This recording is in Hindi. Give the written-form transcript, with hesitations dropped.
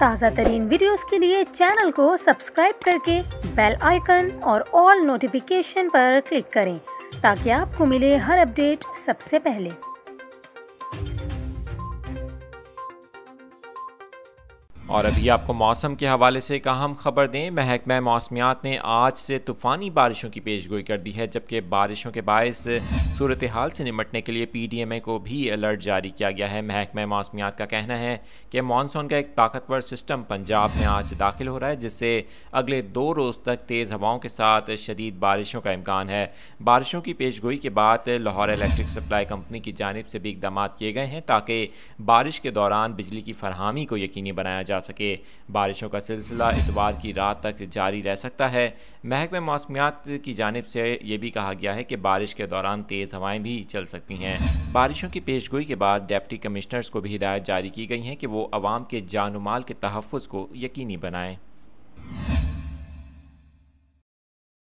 ताज़ा तरीन वीडियोस के लिए चैनल को सब्सक्राइब करके बेल आइकन और ऑल नोटिफिकेशन पर क्लिक करें ताकि आपको मिले हर अपडेट सबसे पहले। और अभी आपको मौसम के हवाले से एक अहम खबर दें। महकमा मौसमियात ने आज से तूफ़ानी बारिशों की पेशगोई कर दी है, जबकि बारिशों के बायस सूरत हाल से निपटने के लिए PDMA को भी अलर्ट जारी किया गया है। महकमा मौसमियात का कहना है कि मानसून का एक ताकतवर सिस्टम पंजाब में आज दाखिल हो रहा है, जिससे अगले 2 रोज़ तक तेज़ हवाओं के साथ शदीद बारिशों का इम्कान है। बारिशों की पेशगोई के बाद लाहौर इलेक्ट्रिक सप्लाई कंपनी की जानिब से भी इकदाम किए गए हैं ताकि बारिश के दौरान बिजली की फरहमी को यकीनी बनाया जा सके। बारिशों का सिलसिला इतवार की रात तक जारी रह सकता है। महकमे मौसमियात की जानिब से ये भी कहा गया है कि बारिश के दौरान तेज़ हवाएं भी चल सकती हैं। बारिशों की पेशगोई के बाद डिप्टी कमिश्नर्स को भी हिदायत जारी की गई हैं कि वो अवाम के जान माल के तहफ़्फ़ुज़ को यकीनी बनाएं।